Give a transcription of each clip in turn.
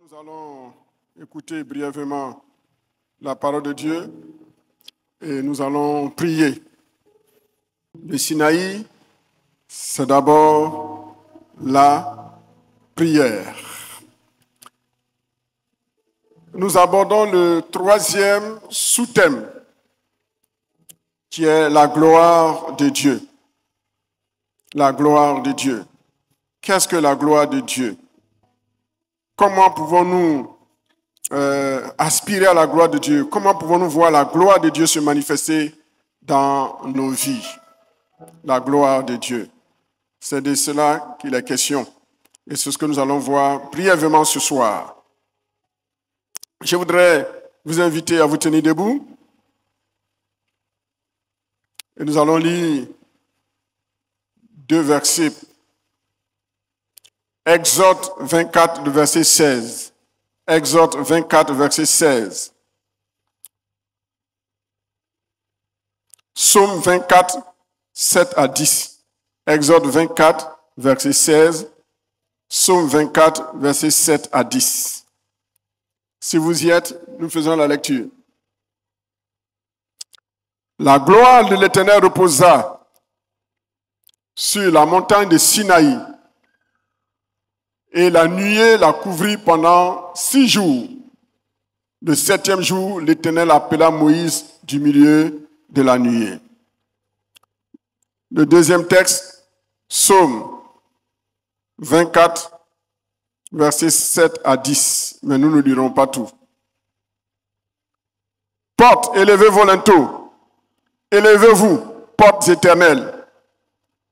Nous allons écouter brièvement la parole de Dieu et nous allons prier. Le Sinaï, c'est d'abord la prière. Nous abordons le troisième sous-thème qui est la gloire de Dieu. La gloire de Dieu. Qu'est-ce que la gloire de Dieu? Comment pouvons-nous aspirer à la gloire de Dieu? Comment pouvons-nous voir la gloire de Dieu se manifester dans nos vies? La gloire de Dieu. C'est de cela qu'il est question. Et c'est ce que nous allons voir brièvement ce soir. Je voudrais vous inviter à vous tenir debout. Et nous allons lire deux versets. Exode 24, verset 16. Exode 24, verset 16. Psaume 24, 7 à 10. Exode 24, verset 16. Psaume 24, verset 7 à 10. Si vous y êtes, nous faisons la lecture. La gloire de l'Éternel reposa sur la montagne de Sinaï, et la nuée la couvrit pendant 6 jours. Le 7e jour, l'Éternel appela Moïse du milieu de la nuée. Le deuxième texte, Psaume 24, versets 7 à 10. Mais nous ne lirons pas tout. Portes, élevez vos linteaux. Élevez-vous, portes éternelles.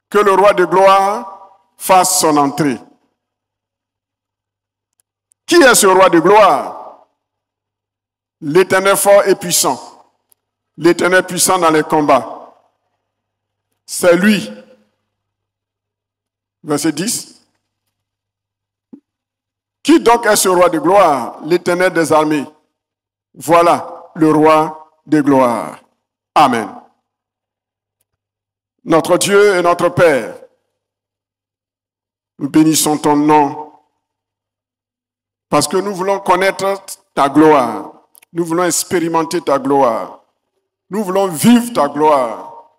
Que le roi de gloire fasse son entrée. Qui est ce roi de gloire? L'Éternel fort et puissant. L'Éternel puissant dans les combats. C'est lui. Verset 10. Qui donc est ce roi de gloire? L'Éternel des armées. Voilà le roi de gloire. Amen. Notre Dieu et notre Père, nous bénissons ton nom parce que nous voulons connaître ta gloire. Nous voulons expérimenter ta gloire. Nous voulons vivre ta gloire.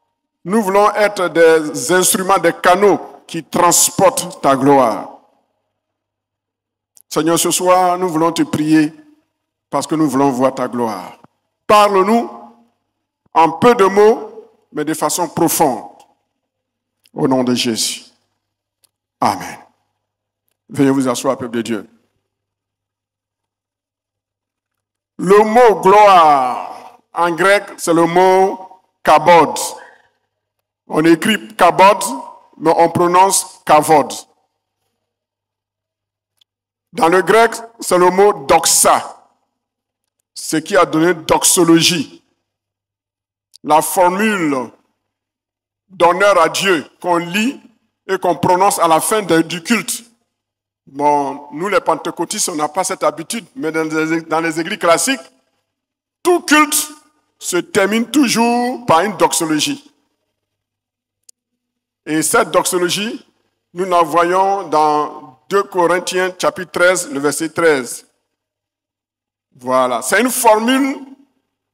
Nous voulons être des instruments, des canaux qui transportent ta gloire. Seigneur, ce soir, nous voulons te prier parce que nous voulons voir ta gloire. Parle-nous en peu de mots, mais de façon profonde. Au nom de Jésus. Amen. Veuillez vous asseoir, peuple de Dieu. Le mot gloire, en grec, c'est le mot kabod. On écrit kabod, mais on prononce kavod. Dans le grec, c'est le mot doxa, ce qui a donné doxologie. La formule d'honneur à Dieu qu'on lit et qu'on prononce à la fin du culte. Bon, nous les pentecôtistes, on n'a pas cette habitude, mais dans les églises classiques, tout culte se termine toujours par une doxologie. Et cette doxologie, nous la voyons dans 2 Corinthiens chapitre 13, le verset 13. Voilà, c'est une formule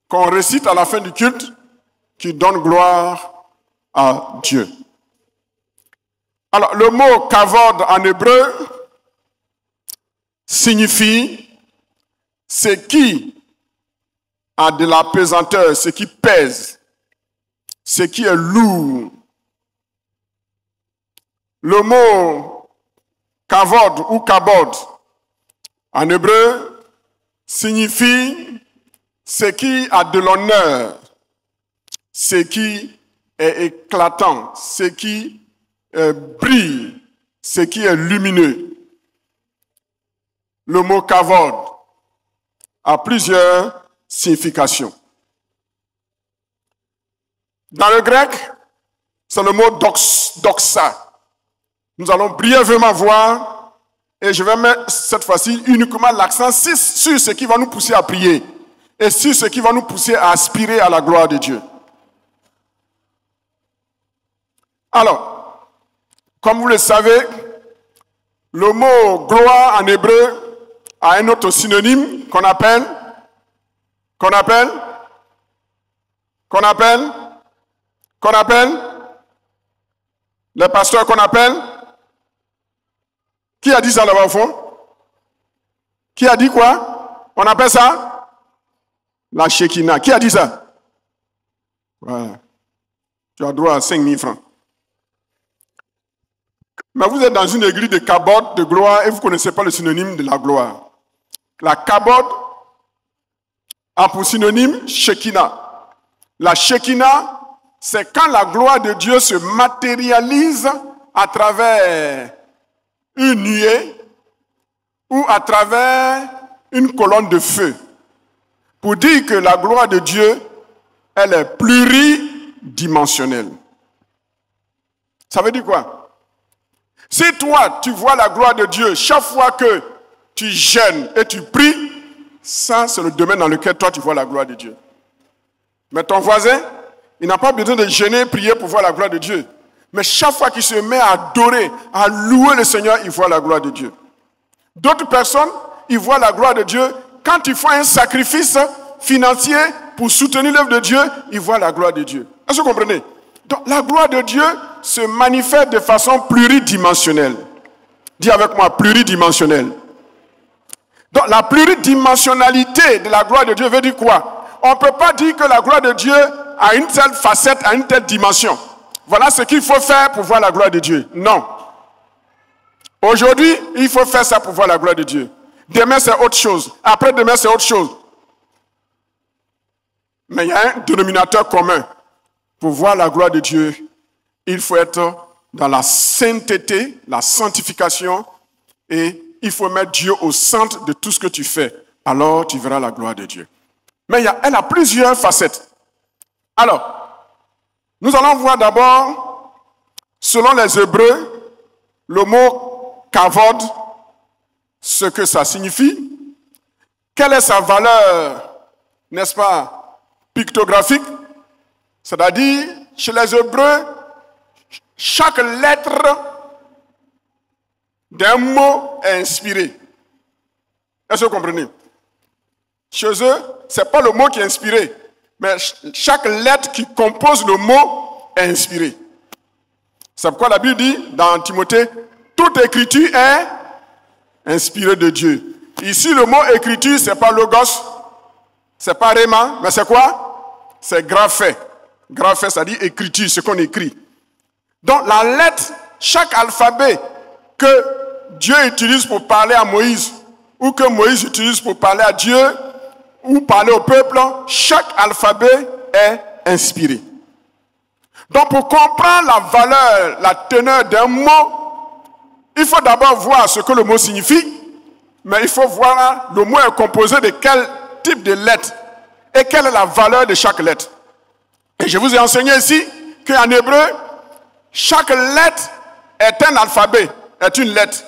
qu'on récite à la fin du culte qui donne gloire à Dieu. Alors, le mot kavod en hébreu signifie ce qui a de la pesanteur, ce qui pèse, ce qui est lourd. Le mot kavod ou kabod en hébreu signifie ce qui a de l'honneur, ce qui est éclatant, ce qui brille, ce qui est lumineux. Le mot kavod a plusieurs significations. Dans le grec, c'est le mot doxa. Nous allons brièvement voir, et je vais mettre cette fois-ci uniquement l'accent sur ce qui va nous pousser à prier et sur ce qui va nous pousser à aspirer à la gloire de Dieu. Alors, comme vous le savez, le mot gloire en hébreu a un autre synonyme qu'on appelle les pasteurs qu'on appelle. Qui a dit ça là-bas au fond? Qui a dit quoi? On appelle ça la Shekinah. Qui a dit ça? Voilà. Tu as droit à 5 000 francs. Mais vous êtes dans une église de kabod, de gloire, et vous ne connaissez pas le synonyme de la gloire. La kabod a pour synonyme Shekinah. La Shekinah, c'est quand la gloire de Dieu se matérialise à travers une nuée ou à travers une colonne de feu. Pour dire que la gloire de Dieu, elle est pluridimensionnelle. Ça veut dire quoi? Si toi, tu vois la gloire de Dieu chaque fois que tu jeûnes et tu pries, ça, c'est le domaine dans lequel toi, tu vois la gloire de Dieu. Mais ton voisin, il n'a pas besoin de jeûner et prier pour voir la gloire de Dieu. Mais chaque fois qu'il se met à adorer, à louer le Seigneur, il voit la gloire de Dieu. D'autres personnes, ils voient la gloire de Dieu. Quand ils font un sacrifice financier pour soutenir l'œuvre de Dieu, ils voient la gloire de Dieu. Est-ce que vous comprenez? Donc, la gloire de Dieu se manifeste de façon pluridimensionnelle. Dis avec moi, pluridimensionnelle. Donc, la pluridimensionnalité de la gloire de Dieu veut dire quoi? On ne peut pas dire que la gloire de Dieu a une telle facette, a une telle dimension. Voilà ce qu'il faut faire pour voir la gloire de Dieu. Non. Aujourd'hui, il faut faire ça pour voir la gloire de Dieu. Demain, c'est autre chose. Après-demain, c'est autre chose. Mais il y a un dénominateur commun. Pour voir la gloire de Dieu, il faut être dans la sainteté, la sanctification, et il faut mettre Dieu au centre de tout ce que tu fais. Alors, tu verras la gloire de Dieu. Mais elle a plusieurs facettes. Alors, nous allons voir d'abord, selon les Hébreux, le mot kavod, ce que ça signifie, quelle est sa valeur, n'est-ce pas, pictographique, c'est-à-dire, chez les Hébreux, chaque lettre d'un mot est inspirée. Est-ce que vous comprenez? Chez eux, ce n'est pas le mot qui est inspiré, mais chaque lettre qui compose le mot est inspirée. C'est pourquoi la Bible dit, dans Timothée, toute écriture est inspirée de Dieu. Ici, le mot écriture, ce n'est pas logos, ce n'est pas réma, mais c'est quoi? C'est graphé. Graphé, c'est-à-dire écriture, ce qu'on écrit. Donc, la lettre, chaque alphabet que Dieu utilise pour parler à Moïse, ou que Moïse utilise pour parler à Dieu, ou parler au peuple, chaque alphabet est inspiré. Donc, pour comprendre la valeur, la teneur d'un mot, il faut d'abord voir ce que le mot signifie, mais il faut voir le mot est composé de quel type de lettre et quelle est la valeur de chaque lettre. Et je vous ai enseigné ici qu'en hébreu, chaque lettre est un alphabet, est une lettre.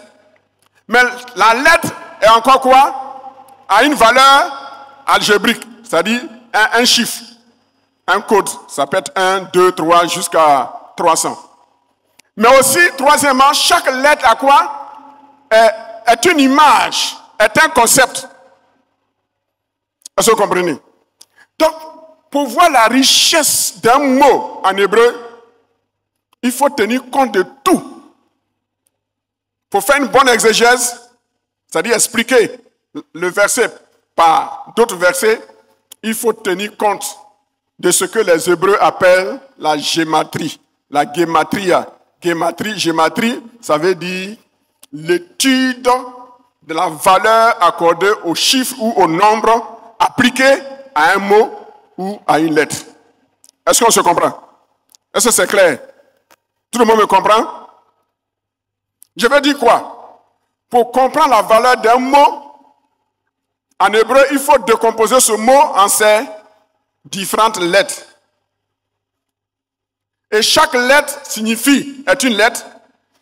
Mais la lettre est encore quoi? A une valeur algébrique, c'est-à-dire un chiffre, un code. Ça peut être 1, 2, 3, jusqu'à 300. Mais aussi, troisièmement, chaque lettre a quoi? Est une image, est un concept. Est-ce que vous comprenez? Donc, pour voir la richesse d'un mot en hébreu, il faut tenir compte de tout. Pour faire une bonne exégèse, c'est-à-dire expliquer le verset par d'autres versets, il faut tenir compte de ce que les Hébreux appellent la gématrie, la gématria. Gématrie, ça veut dire l'étude de la valeur accordée au chiffre ou au nombre appliqué à un mot ou à une lettre. Est-ce qu'on se comprend? Est-ce que c'est clair? Tout le monde me comprend? Je veux dire quoi? Pour comprendre la valeur d'un mot, en hébreu, il faut décomposer ce mot en ses différentes lettres. Et chaque lettre est une lettre.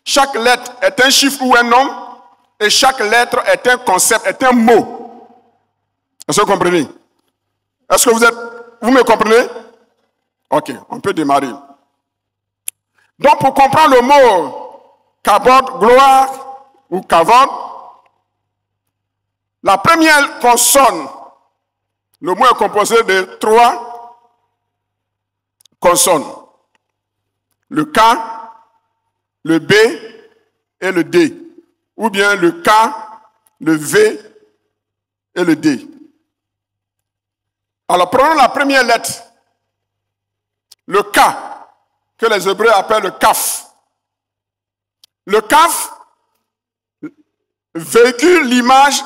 Chaque lettre est un chiffre ou un nombre. Et chaque lettre est un concept, est un mot. Est-ce que vous comprenez? Est-ce que vous me comprenez? Ok, on peut démarrer. Donc, pour comprendre le mot kabod, gloire, ou kavod, La première consonne, le mot est composé de 3 consonnes. Le K, le B et le D. Ou bien le K, le V et le D. Alors prenons la première lettre. Le K, que les Hébreux appellent le Kaf. Le Kaf véhicule l'image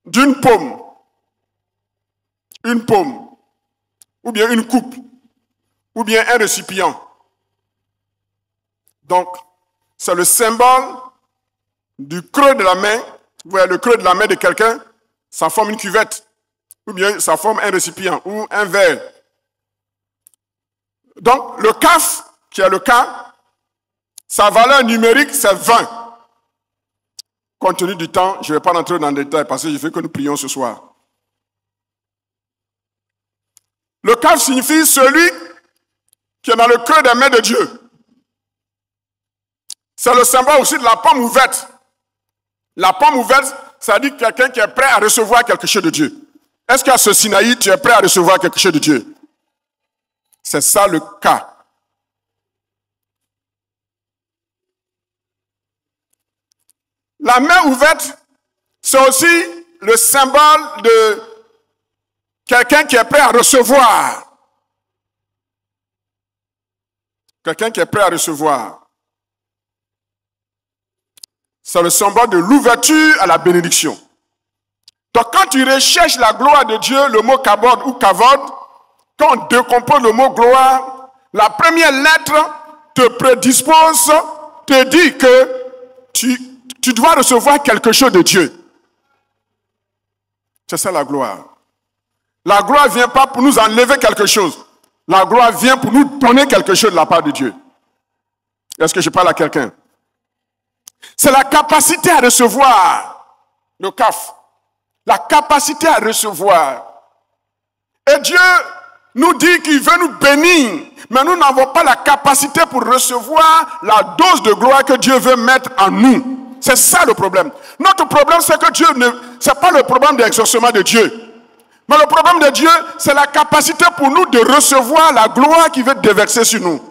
d'une paume. Une paume. Ou bien une coupe. Ou bien un récipient. Donc, c'est le symbole du creux de la main. Vous voyez, le creux de la main de quelqu'un, ça forme une cuvette. Ou bien ça forme un récipient ou un verre. Donc, le kaf, qui est le K, sa valeur numérique, c'est 20. Compte tenu du temps, je ne vais pas rentrer dans le détail parce que je veux que nous prions ce soir. Le kaf signifie celui qui est dans le creux des mains de Dieu. C'est le symbole aussi de la pomme ouverte. La pomme ouverte, ça dit quelqu'un qui est prêt à recevoir quelque chose de Dieu. Est-ce qu'à ce Sinaï, tu es prêt à recevoir quelque chose de Dieu? C'est ça le cas. La main ouverte, c'est aussi le symbole de quelqu'un qui est prêt à recevoir. Quelqu'un qui est prêt à recevoir. C'est le symbole de l'ouverture à la bénédiction. Donc quand tu recherches la gloire de Dieu, le mot kabod ou kavod, quand on décompose le mot gloire, la première lettre te prédispose, te dit que tu dois recevoir quelque chose de Dieu. C'est ça la gloire. La gloire ne vient pas pour nous enlever quelque chose. La gloire vient pour nous donner quelque chose de la part de Dieu. Est-ce que je parle à quelqu'un? C'est la capacité à recevoir le kaf. La capacité à recevoir. Et Dieu nous dit qu'il veut nous bénir, mais nous n'avons pas la capacité pour recevoir la dose de gloire que Dieu veut mettre en nous. C'est ça le problème. Notre problème, c'est que Dieu ne... Ce n'est pas le problème d'exaucement de Dieu. Mais le problème de Dieu, c'est la capacité pour nous de recevoir la gloire qu'il veut déverser sur nous.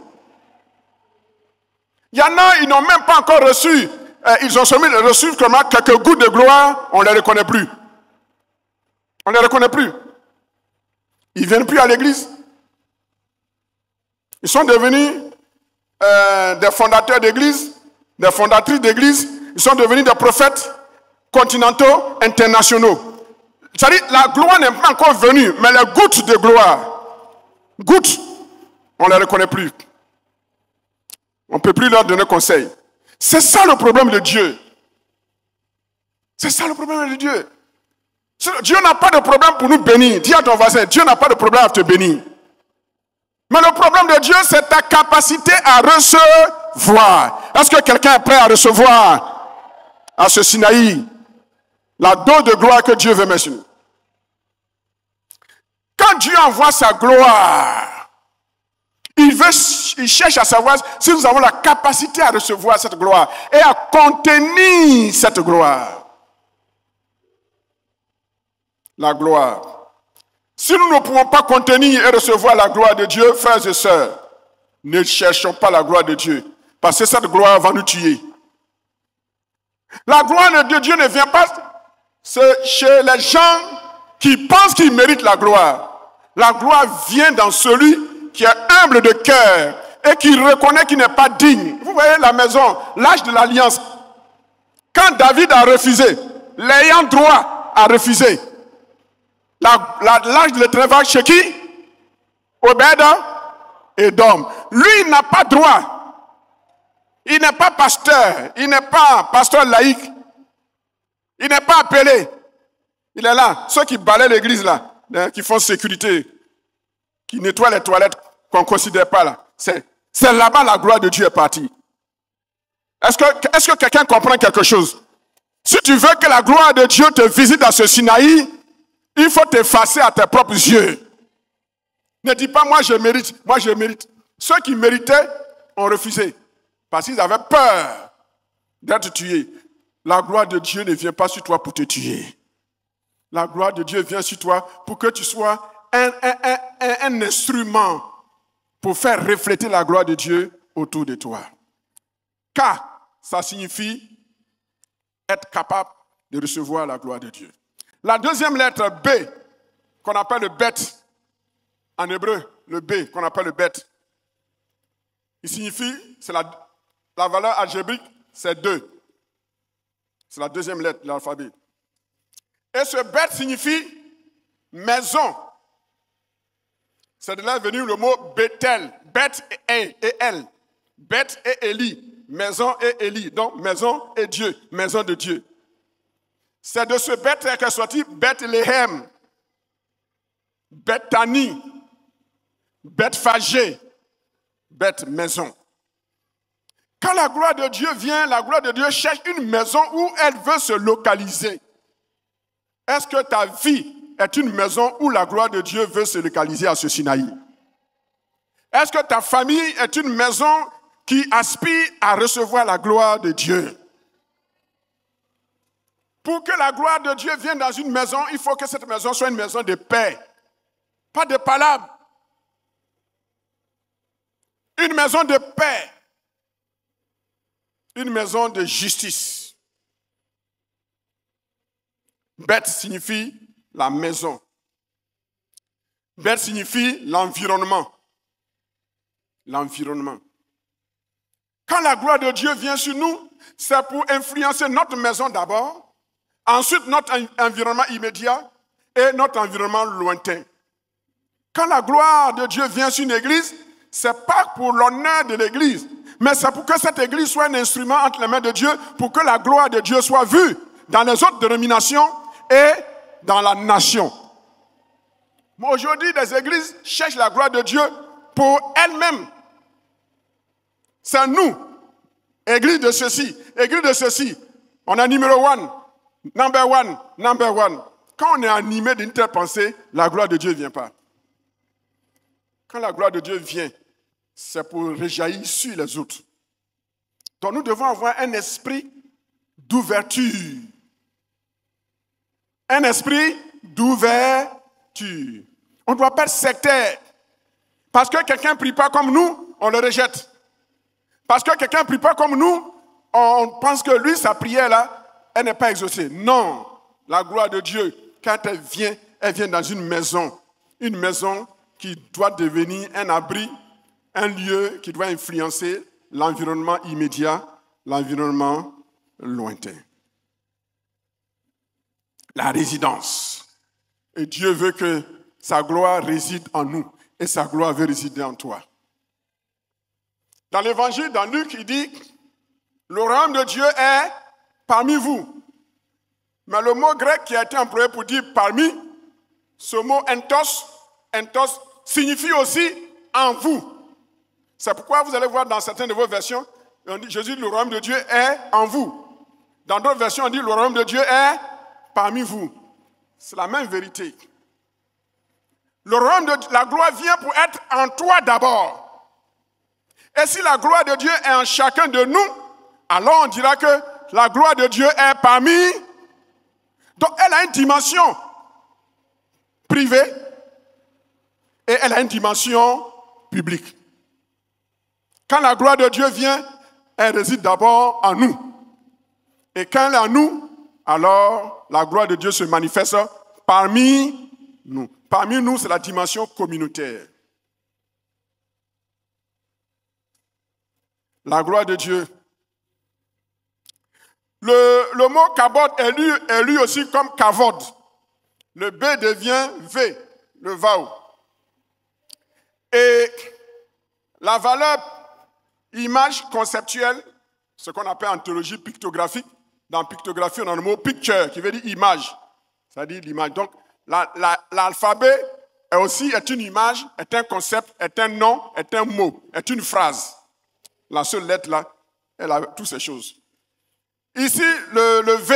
Il y en a, ils n'ont même pas encore reçu. Ils ont reçu quelques gouttes de gloire, on ne les reconnaît plus. On ne les reconnaît plus. Ils ne viennent plus à l'église. Ils sont devenus des fondateurs d'église, des fondatrices d'église. Ils sont devenus des prophètes continentaux, internationaux. C'est-à-dire, la gloire n'est pas encore venue, mais les gouttes de gloire, gouttes, on ne les reconnaît plus. On ne peut plus leur donner conseil. C'est ça le problème de Dieu. C'est ça le problème de Dieu. Dieu n'a pas de problème pour nous bénir. Dis à ton voisin, Dieu n'a pas de problème à te bénir. Mais le problème de Dieu, c'est ta capacité à recevoir. Est-ce que quelqu'un est prêt à recevoir à ce Sinaï la dose de gloire que Dieu veut mettre sur nous? Quand Dieu envoie sa gloire, il cherche à savoir si nous avons la capacité à recevoir cette gloire et à contenir cette gloire. La gloire. Si nous ne pouvons pas contenir et recevoir la gloire de Dieu, frères et sœurs, ne cherchons pas la gloire de Dieu, parce que cette gloire va nous tuer. La gloire de Dieu ne vient pas chez les gens qui pensent qu'ils méritent la gloire. La gloire vient dans celui qui est humble de cœur et qui reconnaît qu'il n'est pas digne. Vous voyez la maison, l'âge de l'alliance. Quand David a refusé, l'ayant droit a refusé. L'âge de l'éternel va chez qui? Obed et Dom. Lui, il n'a pas droit. Il n'est pas pasteur. Il n'est pas pasteur laïque. Il n'est pas appelé. Il est là. Ceux qui balaient l'église là, qui font sécurité, qui nettoient les toilettes qu'on ne considère pas là. C'est là-bas la gloire de Dieu est partie. Est-ce que quelqu'un comprend quelque chose? Si tu veux que la gloire de Dieu te visite dans ce Sinaï, il faut t'effacer à tes propres yeux. Ne dis pas moi je mérite, moi je mérite. Ceux qui méritaient ont refusé parce qu'ils avaient peur d'être tués. La gloire de Dieu ne vient pas sur toi pour te tuer. La gloire de Dieu vient sur toi pour que tu sois un instrument pour faire refléter la gloire de Dieu autour de toi. K, ça signifie être capable de recevoir la gloire de Dieu. La deuxième lettre, B, qu'on appelle le bet, en hébreu, le B, qu'on appelle le bet, il signifie, c'est la valeur algébrique, c'est 2. C'est la deuxième lettre de l'alphabet. Et ce bet signifie maison. C'est de là venu le mot Bethel. Beth et elle. Beth et Élie. Maison et Élie. Donc maison et Dieu. Maison de Dieu. C'est de ce Beth qu'est sorti Bethléem, Bethanie, Bethphagée, Beth maison. Quand la gloire de Dieu vient, la gloire de Dieu cherche une maison où elle veut se localiser. Est-ce que ta vie est une maison où la gloire de Dieu veut se localiser à ce Sinaï? Est-ce que ta famille est une maison qui aspire à recevoir la gloire de Dieu? Pour que la gloire de Dieu vienne dans une maison, il faut que cette maison soit une maison de paix, pas de palabres. Une maison de paix, une maison de justice. Beth signifie la maison. Beth signifie l'environnement. L'environnement. Quand la gloire de Dieu vient sur nous, c'est pour influencer notre maison d'abord, ensuite notre environnement immédiat et notre environnement lointain. Quand la gloire de Dieu vient sur une église, ce n'est pas pour l'honneur de l'église, mais c'est pour que cette église soit un instrument entre les mains de Dieu, pour que la gloire de Dieu soit vue dans les autres dénominations et dans la nation. Mais aujourd'hui, les églises cherchent la gloire de Dieu pour elles-mêmes. C'est nous, église de ceci, église de ceci. On est numéro 1, number one, number one. Quand on est animé d'une telle pensée, la gloire de Dieu ne vient pas. Quand la gloire de Dieu vient, c'est pour rejaillir sur les autres. Donc nous devons avoir un esprit d'ouverture. Un esprit d'ouverture. On ne doit pas être sectaire. Parce que quelqu'un ne prie pas comme nous, on le rejette. Parce que quelqu'un ne prie pas comme nous, on pense que lui, sa prière là, elle n'est pas exaucée. Non, la gloire de Dieu, quand elle vient dans une maison qui doit devenir un abri, un lieu qui doit influencer l'environnement immédiat, l'environnement lointain. La résidence. Et Dieu veut que sa gloire réside en nous et sa gloire veut résider en toi. Dans l'évangile, dans Luc, il dit, le royaume de Dieu est parmi vous. Mais le mot grec qui a été employé pour dire parmi, ce mot entos signifie aussi en vous. C'est pourquoi vous allez voir dans certaines de vos versions, on dit, Jésus dit, le royaume de Dieu est en vous. Dans d'autres versions, on dit, le royaume de Dieu est parmi vous. C'est la même vérité. Le royaume de la gloire vient pour être en toi d'abord. Et si la gloire de Dieu est en chacun de nous, alors on dira que la gloire de Dieu est parmi. Donc elle a une dimension privée et elle a une dimension publique. Quand la gloire de Dieu vient, elle réside d'abord en nous. Et quand elle est en nous, alors la gloire de Dieu se manifeste parmi nous. Parmi nous, c'est la dimension communautaire. La gloire de Dieu. Le mot kabod est lu aussi comme kavod. Le B devient V, le vau. Et la valeur image conceptuelle, ce qu'on appelle en théologie pictographique, dans pictographie, on a le mot picture qui veut dire image. Ça dit l'image. Donc, l'alphabet est une image, est un concept, est un nom, est un mot, est une phrase. La seule lettre là, elle a toutes ces choses. Ici, le V,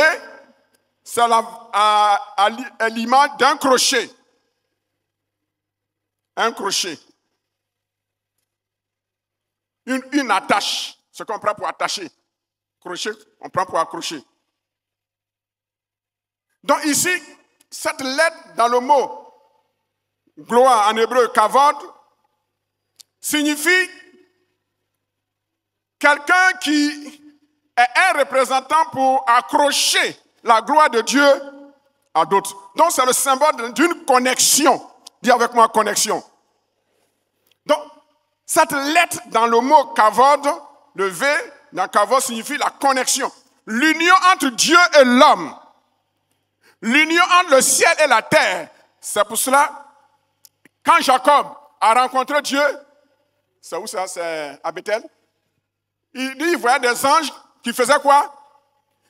c'est l'image d'un crochet. Un crochet. Une attache, ce qu'on prend pour attacher. Crochet, on prend pour accrocher. Donc ici, cette lettre dans le mot gloire en hébreu, kavod, signifie quelqu'un qui est un représentant pour accrocher la gloire de Dieu à d'autres. Donc c'est le symbole d'une connexion. Dis avec moi connexion. Donc cette lettre dans le mot kavod, le V dans kavod signifie la connexion. L'union entre Dieu et l'homme. L'union entre le ciel et la terre. C'est pour cela, quand Jacob a rencontré Dieu, c'est où ça? C'est à Bethel. Il voyait des anges qui faisaient quoi?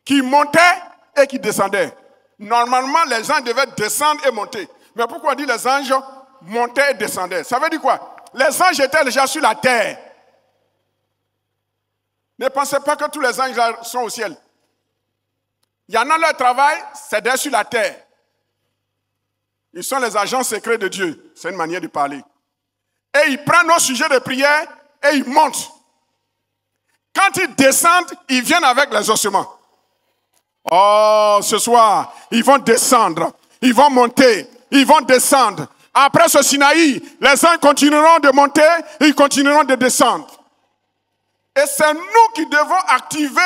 Qui montaient et qui descendaient. Normalement, les anges devaient descendre et monter. Mais pourquoi on dit les anges montaient et descendaient? Ça veut dire quoi? Les anges étaient déjà sur la terre. Ne pensez pas que tous les anges sont au ciel. Il y en a leur travail, c'est d'être sur la terre. Ils sont les agents secrets de Dieu. C'est une manière de parler. Et ils prennent nos sujets de prière et ils montent. Quand ils descendent, ils viennent avec les ossements. Oh, ce soir, ils vont descendre. Ils vont monter. Ils vont descendre. Après ce Sinaï, les anges continueront de monter et ils continueront de descendre. Et c'est nous qui devons activer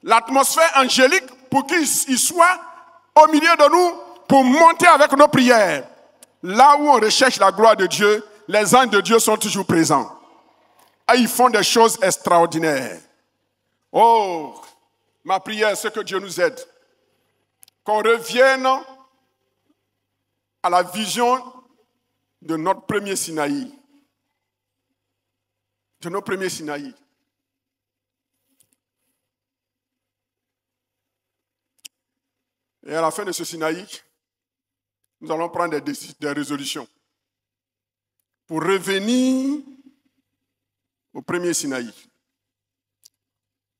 l'atmosphère angélique pour qu'il soit au milieu de nous pour monter avec nos prières. Là où on recherche la gloire de Dieu, les anges de Dieu sont toujours présents. Et ils font des choses extraordinaires. Oh, ma prière, c'est que Dieu nous aide. Qu'on revienne à la vision de notre premier Sinaï. De nos premiers Sinaï. Et à la fin de ce Sinaï, nous allons prendre des résolutions pour revenir au premier Sinaï.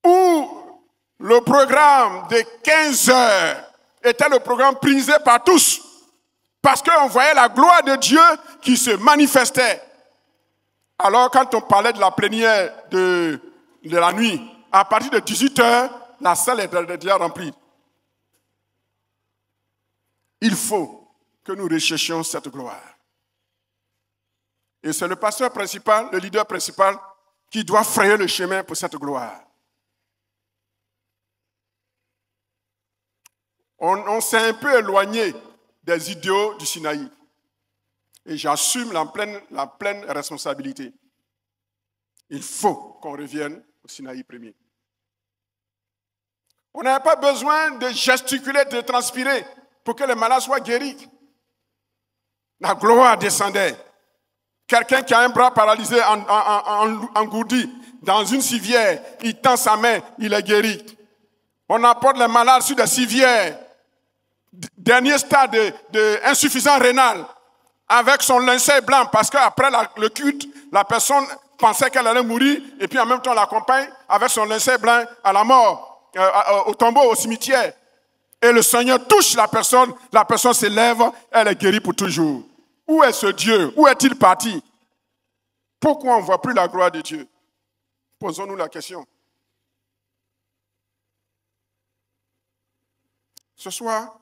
Où le programme de 15 heures était le programme prisé par tous. Parce qu'on voyait la gloire de Dieu qui se manifestait. Alors quand on parlait de la plénière de la nuit, à partir de 18 heures, la salle était déjà remplie. Il faut que nous recherchions cette gloire. Et c'est le pasteur principal, le leader principal, qui doit frayer le chemin pour cette gloire. On s'est un peu éloigné des idéaux du Sinaï. Et j'assume la pleine responsabilité. Il faut qu'on revienne au Sinaï premier. On n'avait pas besoin de gesticuler, de transpirer pour que les malades soient guéris. La gloire descendait. Quelqu'un qui a un bras paralysé, engourdi, dans une civière, il tend sa main, il est guéri. On apporte les malades sur des civières. Dernier stade d'insuffisance rénale, avec son linceul blanc, parce qu'après le culte, la personne pensait qu'elle allait mourir, et puis en même temps on l'accompagne avec son linceul blanc à la mort, au tombeau, au cimetière. Et le Seigneur touche la personne s'élève, elle est guérie pour toujours. Où est ce Dieu? Où est-il parti? Pourquoi on ne voit plus la gloire de Dieu? Posons-nous la question. Ce soir,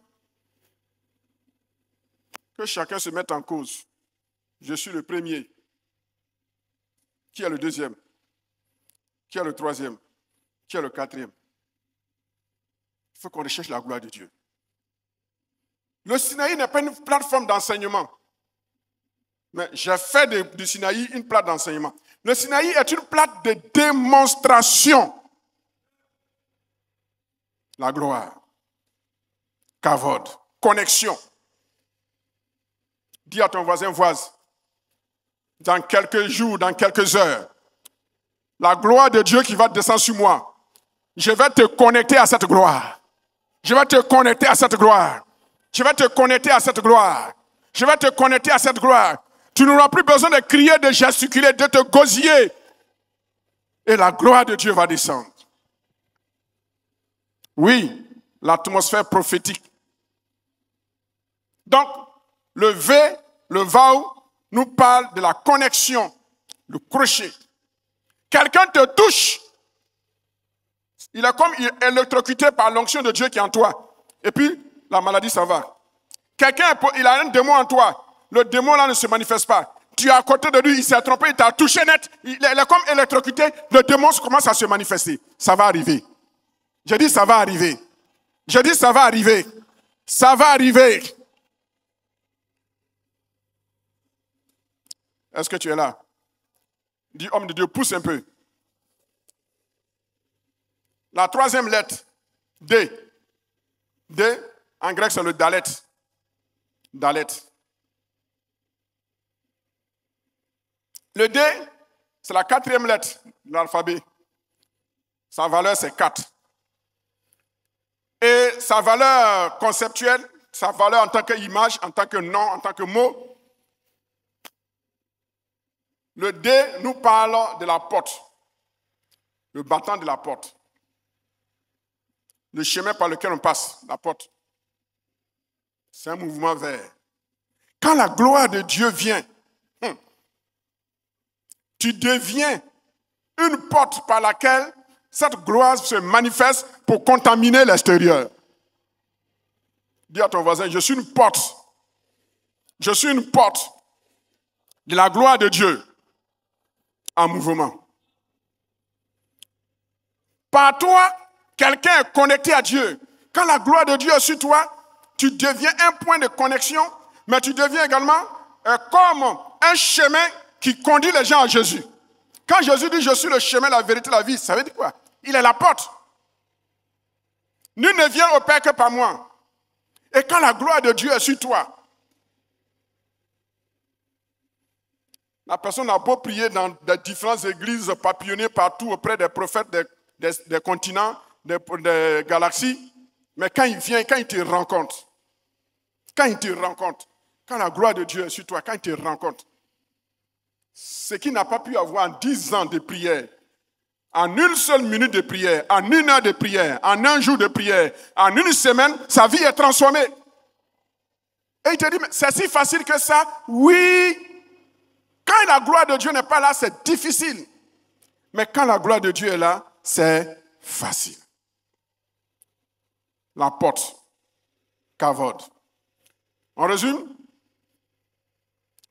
que chacun se mette en cause. Je suis le premier. Qui est le deuxième? Qui est le troisième? Qui est le quatrième? Il faut qu'on recherche la gloire de Dieu. Le Sinaï n'est pas une plateforme d'enseignement. Mais j'ai fait du Sinaï une plate d'enseignement. Le Sinaï est une plate de démonstration. La gloire. Kavod. Connexion. Dis à ton voisin, dans quelques jours, dans quelques heures, la gloire de Dieu qui va descendre sur moi, je vais te connecter à cette gloire. Je vais te connecter à cette gloire. Je vais te connecter à cette gloire. Je vais te connecter à cette gloire. Tu n'auras plus besoin de crier, de gesticuler, de te gosiller. Et la gloire de Dieu va descendre. Oui, l'atmosphère prophétique. Donc, le V, le Vau, nous parle de la connexion, le crochet. Quelqu'un te touche. Il est comme électrocuté par l'onction de Dieu qui est en toi. Et puis, la maladie, ça va. Quelqu'un, il a un démon en toi. Le démon là ne se manifeste pas. Tu es à côté de lui, il s'est trompé, il t'a touché net. Il est comme électrocuté. Le démon commence à se manifester. Ça va arriver. Je dis ça va arriver. Je dis ça va arriver. Ça va arriver. Est-ce que tu es là? Dis, homme de Dieu, pousse un peu. La troisième lettre, D. D, en grec, c'est le dalet. Dalet. Le D, c'est la quatrième lettre de l'alphabet. Sa valeur, c'est 4. Et sa valeur conceptuelle, sa valeur en tant qu'image, en tant que nom, en tant que mot, le D nous parle de la porte, le battant de la porte, le chemin par lequel on passe, la porte. C'est un mouvement vers. Quand la gloire de Dieu vient, tu deviens une porte par laquelle cette gloire se manifeste pour contaminer l'extérieur. Dis à ton voisin, je suis une porte. Je suis une porte de la gloire de Dieu en mouvement. Par toi, quelqu'un est connecté à Dieu. Quand la gloire de Dieu est sur toi, tu deviens un point de connexion, mais tu deviens également comme un chemin qui conduit les gens à Jésus. Quand Jésus dit « Je suis le chemin, la vérité, la vie », ça veut dire quoi? Il est la porte. Nul ne vient au Père que par moi. Et quand la gloire de Dieu est sur toi, la personne a beau prier dans des différentes églises papillonnées partout auprès des prophètes des continents, des galaxies, mais quand il vient, quand il te rencontre, quand la gloire de Dieu est sur toi, quand il te rencontre, ce qu'il n'a pas pu avoir en 10 ans de prière, en une seule minute de prière, en 1 heure de prière, en 1 jour de prière, en 1 semaine, sa vie est transformée. Et il te dit, mais c'est si facile que ça? Oui. Quand la gloire de Dieu n'est pas là, c'est difficile. Mais quand la gloire de Dieu est là, c'est facile. La porte, kavod. En résumé,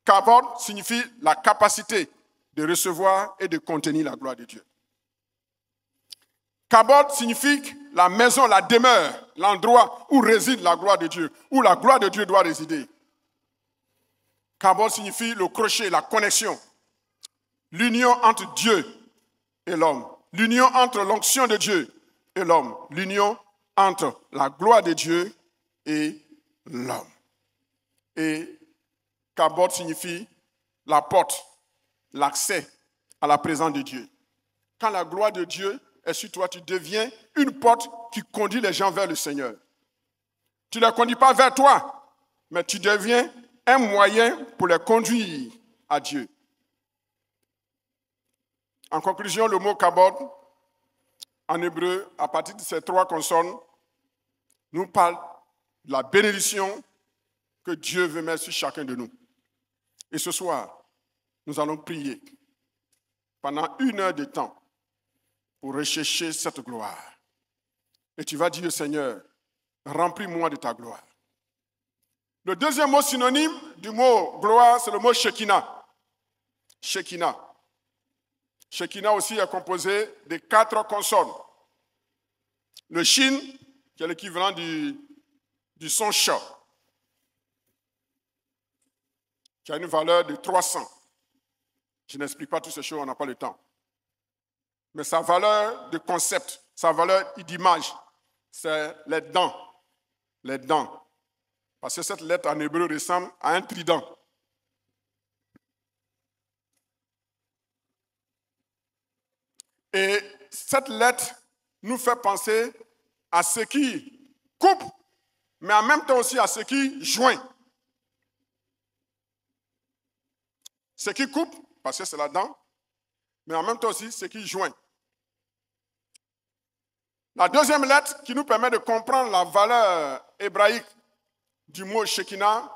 kavod signifie la capacité de recevoir et de contenir la gloire de Dieu. Kavod signifie la maison, la demeure, l'endroit où réside la gloire de Dieu, où la gloire de Dieu doit résider. Kavod signifie le crochet, la connexion, l'union entre Dieu et l'homme, l'union entre l'onction de Dieu et l'homme, l'union entre la gloire de Dieu et l'homme. Et Kavod signifie la porte, l'accès à la présence de Dieu. Quand la gloire de Dieu est sur toi, tu deviens une porte qui conduit les gens vers le Seigneur. Tu ne les conduis pas vers toi, mais tu deviens un moyen pour les conduire à Dieu. En conclusion, le mot kavod, en hébreu, à partir de ces 3 consonnes, nous parle de la bénédiction que Dieu veut mettre sur chacun de nous. Et ce soir, nous allons prier pendant 1 heure de temps pour rechercher cette gloire. Et tu vas dire au Seigneur, remplis-moi de ta gloire. Le deuxième mot synonyme du mot gloire, c'est le mot Shekinah. Shekinah. Shekinah aussi est composé de 4 consonnes. Le shin, qui est l'équivalent du son cha, qui a une valeur de 300. Je n'explique pas toutes ces choses, on n'a pas le temps. Mais sa valeur de concept, sa valeur d'image, c'est les dents. Les dents. Parce que cette lettre en hébreu ressemble à un trident. Et cette lettre nous fait penser à ce qui coupe, mais en même temps aussi à ce qui joint. Ce qui coupe, parce que c'est la dent, mais en même temps aussi ce qui joint. La deuxième lettre qui nous permet de comprendre la valeur hébraïque du mot Shekinah,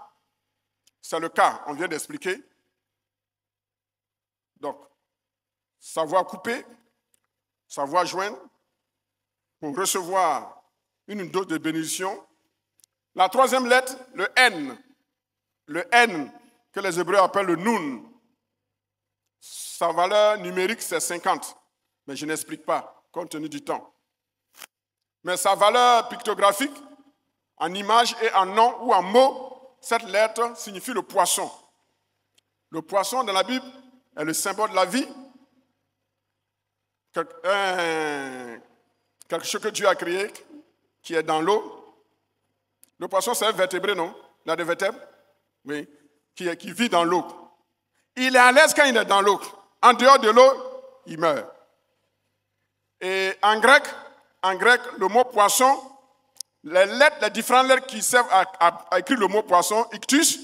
c'est le cas, on vient d'expliquer. Donc, savoir couper, savoir joindre pour recevoir une dose de bénédiction. La troisième lettre, le N. Le N, que les Hébreux appellent le Nun. Sa valeur numérique, c'est 50. Mais je n'explique pas, compte tenu du temps. Mais sa valeur pictographique, en image et en nom ou en mot, cette lettre signifie le poisson. Le poisson, dans la Bible, est le symbole de la vie. Quelque chose que Dieu a créé, qui est dans l'eau. Le poisson, c'est un vertébré, non? Il a des vertèbres? Oui. Qui vit dans l'eau. Il est à l'aise quand il est dans l'eau. En dehors de l'eau, il meurt. Et en grec, le mot poisson, les différentes lettres qui servent à écrire le mot poisson, ictus,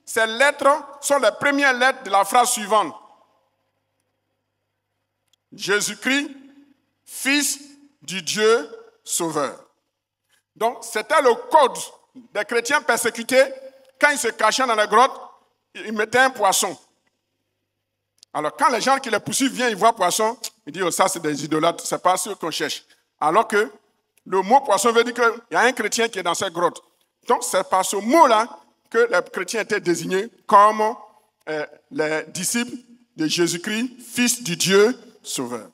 ces lettres sont les premières lettres de la phrase suivante. Jésus-Christ, Fils du Dieu Sauveur. Donc, c'était le code des chrétiens persécutés. Quand ils se cachaient dans la grotte, ils mettaient un poisson. Alors, quand les gens qui les poursuivent viennent, ils voient poisson, ils disent, oh, ça c'est des idolâtres, ce n'est pas ce qu'on cherche. Alors que le mot poisson veut dire qu'il y a un chrétien qui est dans cette grotte. Donc, c'est par ce mot-là que les chrétiens étaient désignés comme les disciples de Jésus-Christ, Fils du Dieu Sauveur.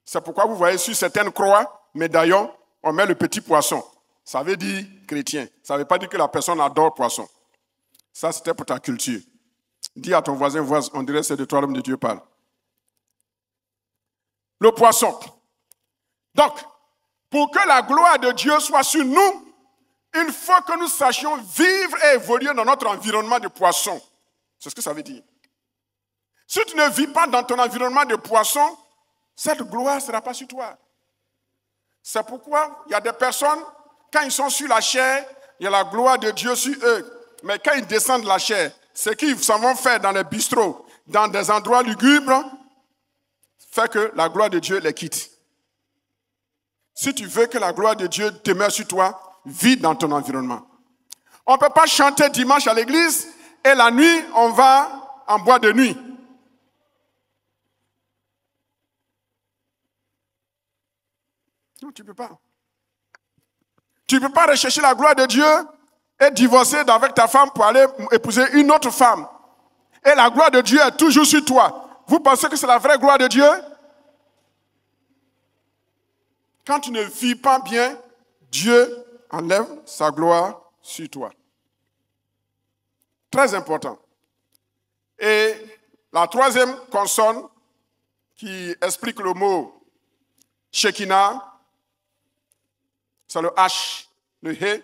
C'est pourquoi vous voyez sur certaines croix, médaillons, on met le petit poisson. Ça veut dire chrétien. Ça ne veut pas dire que la personne adore poisson. Ça, c'était pour ta culture. Dis à ton voisin, on dirait que c'est de toi l'homme de Dieu parle. Le poisson. Donc, pour que la gloire de Dieu soit sur nous, il faut que nous sachions vivre et évoluer dans notre environnement de poisson. C'est ce que ça veut dire. Si tu ne vis pas dans ton environnement de poisson, cette gloire ne sera pas sur toi. C'est pourquoi il y a des personnes, quand ils sont sur la chair, il y a la gloire de Dieu sur eux. Mais quand ils descendent de la chair, ce qu'ils s'en vont faire dans les bistrots, dans des endroits lugubres, fait que la gloire de Dieu les quitte. Si tu veux que la gloire de Dieu demeure sur toi, vis dans ton environnement. On ne peut pas chanter dimanche à l'église et la nuit, on va en boîte de nuit. Non, tu ne peux pas. Tu ne peux pas rechercher la gloire de Dieu et divorcer avec ta femme pour aller épouser une autre femme. Et la gloire de Dieu est toujours sur toi. Vous pensez que c'est la vraie gloire de Dieu? Quand tu ne vis pas bien, Dieu enlève sa gloire sur toi. Très important. Et la troisième consonne qui explique le mot Shekinah, c'est le H, le He.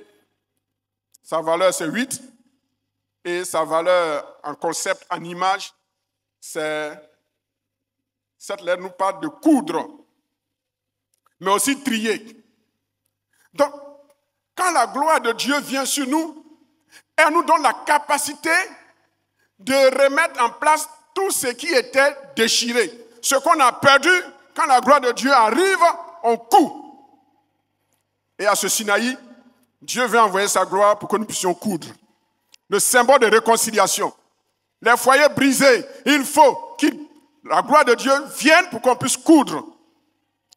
Sa valeur, c'est 8. Et sa valeur en concept, en image, c'est... Cette lettre nous parle de coudre, mais aussi trier. Donc, quand la gloire de Dieu vient sur nous, elle nous donne la capacité de remettre en place tout ce qui était déchiré. Ce qu'on a perdu, quand la gloire de Dieu arrive, on coud. Et à ce Sinaï, Dieu veut envoyer sa gloire pour que nous puissions coudre. Le symbole de réconciliation. Les foyers brisés, il faut que la gloire de Dieu vienne pour qu'on puisse coudre.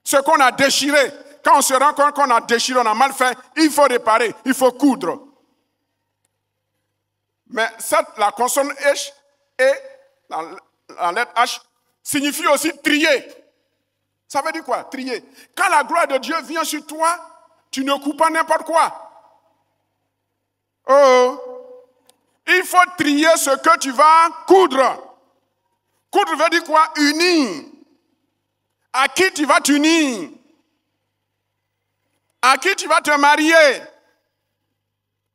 Ce qu'on a déchiré, quand on se rend compte qu'on a déchiré, on a mal fait, il faut réparer, il faut coudre. Mais la consonne H et la lettre H signifie aussi trier. Ça veut dire quoi, trier? Quand la gloire de Dieu vient sur toi, tu ne coupes pas n'importe quoi. Oh, il faut trier ce que tu vas coudre. Coudre veut dire quoi? Unir. À qui tu vas t'unir? À qui tu vas te marier?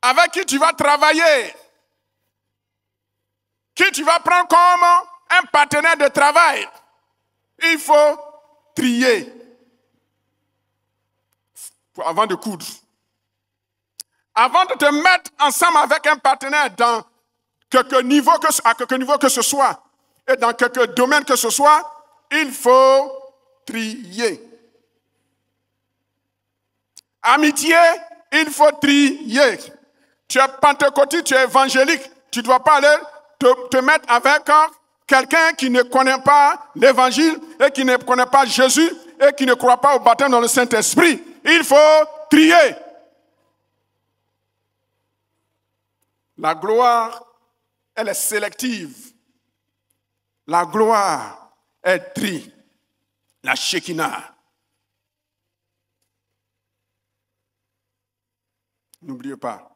Avec qui tu vas travailler? Qui tu vas prendre comme un partenaire de travail? Il faut trier avant de coudre. Avant de te mettre ensemble avec un partenaire dans à quelque niveau que ce soit, et dans quelque domaine que ce soit, il faut trier. Amitié, il faut trier. Tu es pentecôtiste, tu es évangélique, tu ne dois pas aller te mettre avec quelqu'un qui ne connaît pas l'évangile et qui ne connaît pas Jésus et qui ne croit pas au baptême dans le Saint-Esprit. Il faut trier. La gloire, elle est sélective. La gloire est tri. La Shekinah. N'oubliez pas.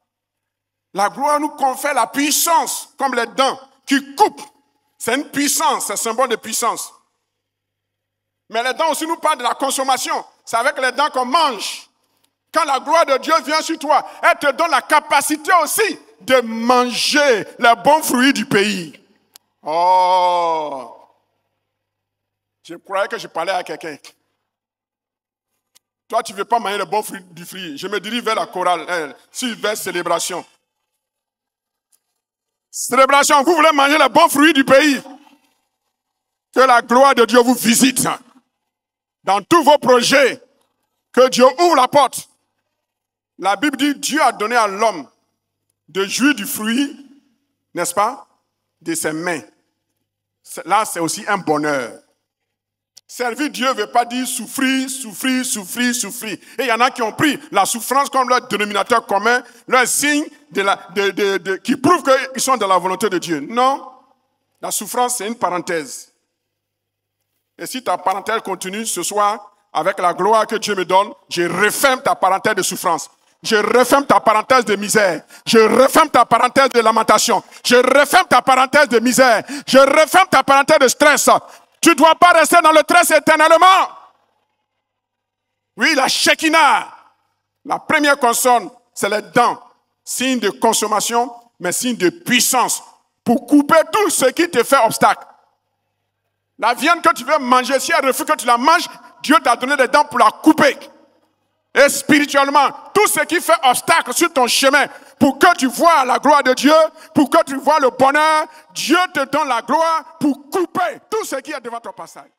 La gloire nous confère la puissance, comme les dents qui coupent. C'est une puissance, c'est un symbole de puissance. Mais les dents aussi nous parlent de la consommation. C'est avec les dents qu'on mange. Quand la gloire de Dieu vient sur toi, elle te donne la capacité aussi de manger les bons fruits du pays. Oh! Je croyais que je parlais à quelqu'un. Toi, tu ne veux pas manger les bons fruits du fruit. Je me dirige vers la chorale, vers célébration. Célébration, vous voulez manger les bons fruits du pays. Que la gloire de Dieu vous visite. Dans tous vos projets, que Dieu ouvre la porte. La Bible dit, Dieu a donné à l'homme de jouir du fruit, n'est-ce pas, de ses mains. Là, c'est aussi un bonheur. Servir Dieu ne veut pas dire souffrir, souffrir, souffrir, souffrir. Et il y en a qui ont pris la souffrance comme leur dénominateur commun, leur signe qui prouve qu'ils sont dans la volonté de Dieu. Non, la souffrance, c'est une parenthèse. Et si ta parenthèse continue ce soir, avec la gloire que Dieu me donne, je referme ta parenthèse de souffrance. Je referme ta parenthèse de misère. Je referme ta parenthèse de lamentation. Je referme ta parenthèse de misère. Je referme ta parenthèse de stress. Tu ne dois pas rester dans le stress éternellement. Oui, la Shekinah. La première consonne, c'est les dents. Signe de consommation, mais signe de puissance. Pour couper tout ce qui te fait obstacle. La viande que tu veux manger, si elle refuse que tu la manges, Dieu t'a donné des dents pour la couper. Et spirituellement, tout ce qui fait obstacle sur ton chemin, pour que tu vois la gloire de Dieu, pour que tu vois le bonheur, Dieu te donne la gloire pour couper tout ce qui est devant ton passage.